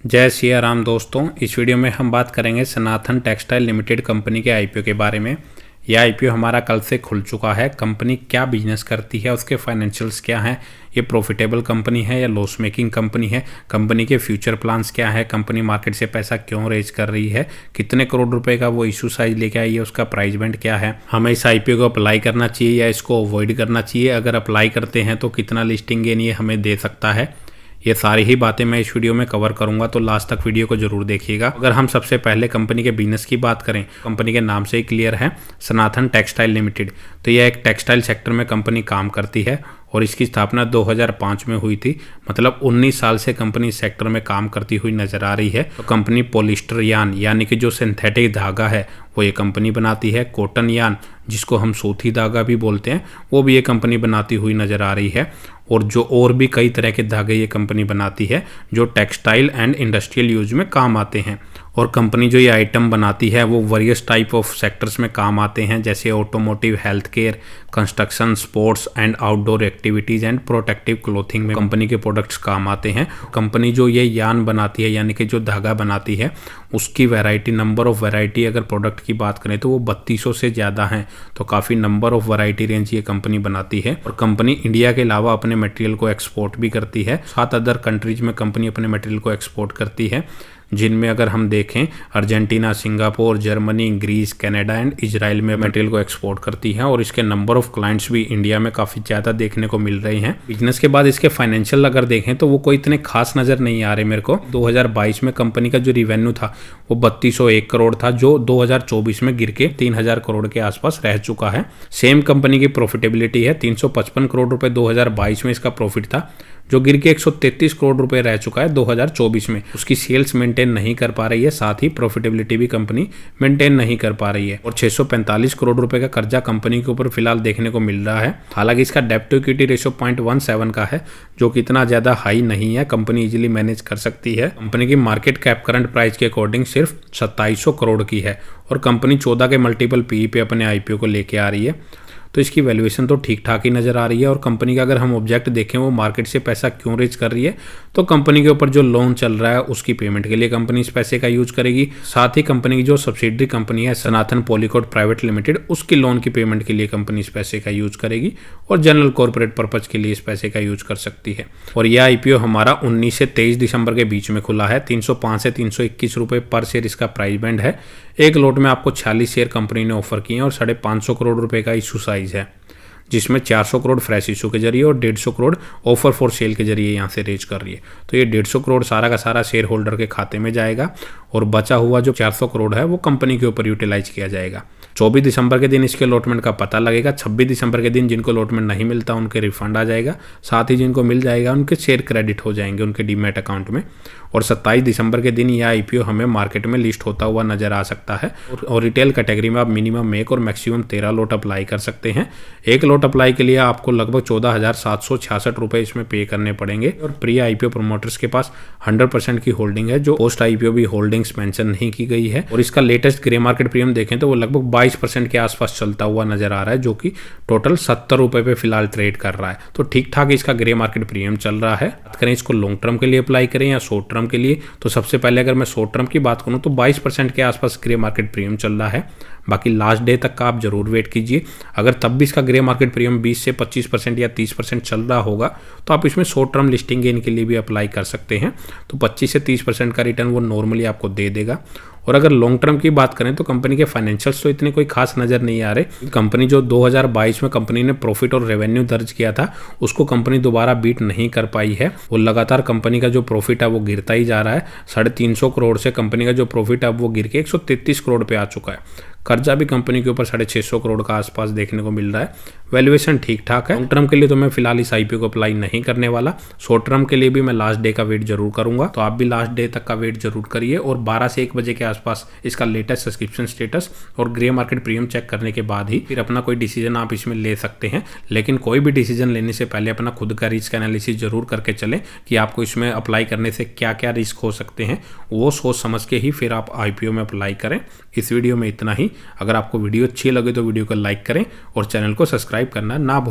जय सिया राम दोस्तों। इस वीडियो में हम बात करेंगे सनातन टेक्सटाइल लिमिटेड कंपनी के आईपीओ के बारे में। यह आईपीओ हमारा कल से खुल चुका है। कंपनी क्या बिजनेस करती है, उसके फाइनेंशियल्स क्या हैं, ये प्रॉफिटेबल कंपनी है या लॉस मेकिंग कंपनी है, कंपनी के फ्यूचर प्लान्स क्या है, कंपनी मार्केट से पैसा क्यों रेज कर रही है, कितने करोड़ रुपए का वो इशू साइज लेके आई है, उसका प्राइस बैंड क्या है, हमें इस आईपीओ को अप्लाई करना चाहिए या इसको अवॉइड करना चाहिए, अगर अप्लाई करते हैं तो कितना लिस्टिंग गेन ये हमें दे सकता है। ये सारी ही बातें मैं इस वीडियो में कवर करूंगा, तो लास्ट तक वीडियो को जरूर देखिएगा। अगर हम सबसे पहले कंपनी के बिजनेस की बात करें, कंपनी के नाम से ही क्लियर है, सनातन टेक्सटाइल लिमिटेड। तो यह एक टेक्सटाइल सेक्टर में कंपनी काम करती है और इसकी स्थापना 2005 में हुई थी। मतलब 19 साल से कंपनी इस सेक्टर में काम करती हुई नजर आ रही है। तो कंपनी पॉलिस्टर यान यानी कि जो सिंथेटिक धागा है वो ये कंपनी बनाती है। कॉटन यान जिसको हम सूती धागा भी बोलते हैं वो भी ये कंपनी बनाती हुई नजर आ रही है। और भी कई तरह के धागे ये कंपनी बनाती है जो टेक्सटाइल एंड इंडस्ट्रियल यूज में काम आते हैं। और कंपनी जो ये आइटम बनाती है वो वेरियस टाइप ऑफ सेक्टर्स में काम आते हैं, जैसे automotive, health care, construction, sports and outdoor activities and protective clothing में कंपनी के प्रोडक्ट्स काम आते हैं। कंपनी जो ये यान बनाती है यानी कि जो धागा बनाती है उसकी वैरायटी, नंबर ऑफ वैरायटी अगर प्रोडक्ट की बात करें तो वो 3200 से ज़्यादा हैं। तो काफ़ी नंबर ऑफ वैरायटी रेंज ये कंपनी बनाती है। और कंपनी इंडिया के अलावा अपने मटेरियल को एक्सपोर्ट भी करती है। 7 अदर कंट्रीज में कंपनी अपने मटेरियल को एक्सपोर्ट करती है, जिनमें अगर हम देखें Argentina, Singapore, Germany, Greece, Canada and Israel में मटेरियल को एक्सपोर्ट करती है। और इसके नंबर ऑफ क्लाइंट्स भी इंडिया में काफ़ी ज़्यादा देखने को मिल रहे हैं। बिजनेस के बाद इसके फाइनेंशियल अगर देखें तो वो कोई इतने खास नज़र नहीं आ रहे मेरे को। 2022 में कंपनी का जो रिवेन्यू था वो 3201 करोड़ था, जो 2024 में गिर के 3000 करोड़ के आसपास रह चुका है। सेम कंपनी की प्रॉफिटेबिलिटी है, 355 करोड़ रुपए 2022 में इसका प्रॉफिट था, जो गिर के 133 करोड़ रुपए रह चुका है 2024 में। उसकी सेल्स मेंटेन नहीं कर पा रही है, साथ ही प्रॉफिटेबिलिटी भी कंपनी मेंटेन नहीं कर पा रही है। और 645 करोड़ रुपए का कर्जा कंपनी के ऊपर फिलहाल देखने को मिल रहा है। हालांकि इसका डेब्ट टू इक्विटी रेशियो 0.17 का है, जो कि इतना ज्यादा हाई नहीं है, कंपनी इजीली मैनेज कर सकती है। कंपनी की मार्केट कैप करंट प्राइस के अकॉर्डिंग सिर्फ 2700 करोड़ की है और कंपनी 14 के मल्टीपल पीई पे अपने आईपीओ को लेके आ रही है। तो इसकी वैल्यूएशन तो ठीक ठाक ही नज़र आ रही है। और कंपनी का अगर हम ऑब्जेक्ट देखें वो मार्केट से पैसा क्यों रेज कर रही है, तो कंपनी के ऊपर जो लोन चल रहा है उसकी पेमेंट के लिए कंपनी इस पैसे का यूज करेगी। साथ ही कंपनी की जो सब्सिडरी कंपनी है सनातन पॉलीकोट प्राइवेट लिमिटेड, उसकी लोन की पेमेंट के लिए कंपनी इस पैसे का यूज करेगी और जनरल कॉर्पोरेट पर्पज के लिए इस पैसे का यूज कर सकती है। और यह आईपीओ हमारा 19 से 23 दिसंबर के बीच में खुला है। 305 से 321 रुपये पर शेयर इसका प्राइस बैंड है। एक लोट में आपको 46 शेयर कंपनी ने ऑफर किए हैं और 550 करोड़ रुपए का इशू साइज है, जिसमें 400 करोड़ फ्रेश इशू के जरिए और 150 करोड़ ऑफर फॉर सेल के जरिए यहाँ से रेज कर रही है। तो ये 150 करोड़ सारा का सारा शेयर होल्डर के खाते में जाएगा और बचा हुआ जो 400 करोड़ है वो कंपनी के ऊपर यूटिलाइज किया जाएगा। 24 दिसंबर के दिन इसके अलॉटमेंट का पता लगेगा। 26 दिसंबर के दिन जिनको अलॉटमेंट नहीं मिलता उनके रिफंड आ जाएगा, साथ ही जिनको मिल जाएगा उनके शेयर क्रेडिट हो जाएंगे उनके डीमैट अकाउंट में। और 27 दिसंबर के दिन यह आईपीओ हमें मार्केट में लिस्ट होता हुआ नजर आ सकता है। और रिटेल कैटेगरी में आप मिनिमम 1 और मैक्सिमम 13 लोट अप्लाई कर सकते हैं। एक लोट अप्लाई के लिए आपको लगभग 14,766 रुपए इसमें पे करने पड़ेंगे। और प्री आईपीओ प्रमोटर्स के पास 100% की होल्डिंग है, जो पोस्ट आईपीओ भी होल्डिंग्स मेंशन नहीं की गई है। और इसका लेटेस्ट ग्रे मार्केट प्रीमियम देखें तो वो लगभग 22% के आसपास चलता हुआ नजर आ रहा है, जो कि टोटल 70 रुपए पे फिलहाल ट्रेड कर रहा है। तो ठीक ठाक इसका ग्रे मार्केट प्रीमियम चल रहा है। बात करें इसको लॉन्ग टर्म के लिए अप्लाई करें या शॉर्ट टर्म के लिए, तो सबसे पहले अगर मैं शॉर्ट टर्म की बात करूं तो 22% के आसपास ग्रे मार्केट प्रीमियम चल रहा है। बाकी लास्ट डे तक का आप जरूर वेट कीजिए। अगर तब भी इसका ग्रे मार्केट प्रीमियम 20 से 25% या 30% चल रहा होगा तो आप इसमें शॉर्ट टर्म लिस्टिंग गेन के लिए भी अप्लाई कर सकते हैं। तो 25 से 30% का रिटर्न वो नॉर्मली आपको दे देगा। और अगर लॉन्ग टर्म की बात करें तो कंपनी के फाइनेंशियल्स तो इतने कोई खास नजर नहीं आ रहे। कंपनी जो 2022 में कंपनी ने प्रॉफिट और रेवेन्यू दर्ज किया था उसको कंपनी दोबारा बीट नहीं कर पाई है। वो लगातार कंपनी का जो प्रॉफिट है वो गिरता ही जा रहा है। 350 करोड़ से कंपनी का जो प्रॉफिट है वो गिर के 133 करोड़ पे आ चुका है। कर्जा भी कंपनी के ऊपर 650 करोड़ का आसपास देखने को मिल रहा है। वैल्यूएशन ठीक ठाक है। लॉन्ग टर्म के लिए तो मैं फिलहाल इस आईपीओ को अप्लाई नहीं करने वाला। शॉर्ट टर्म के लिए भी मैं लास्ट डे का वेट जरूर करूंगा, तो आप भी लास्ट डे तक का वेट जरूर करिए। और 12 से 1 बजे के आसपास इसका लेटेस्ट सब्सक्रिप्शन स्टेटस और ग्रे मार्केट प्रीमियम चेक करने के बाद ही फिर अपना कोई डिसीजन आप इसमें ले सकते हैं। लेकिन कोई भी डिसीजन लेने से पहले अपना खुद का रिस्क एनालिसिस जरूर करके चलें कि आपको इसमें अप्लाई करने से क्या क्या रिस्क हो सकते हैं, वो सोच समझ के ही फिर आप आईपीओ में अप्लाई करें। इस वीडियो में इतना ही। अगर आपको वीडियो अच्छी लगे तो वीडियो को लाइक करें और चैनल को सब्सक्राइब करना ना भूलें।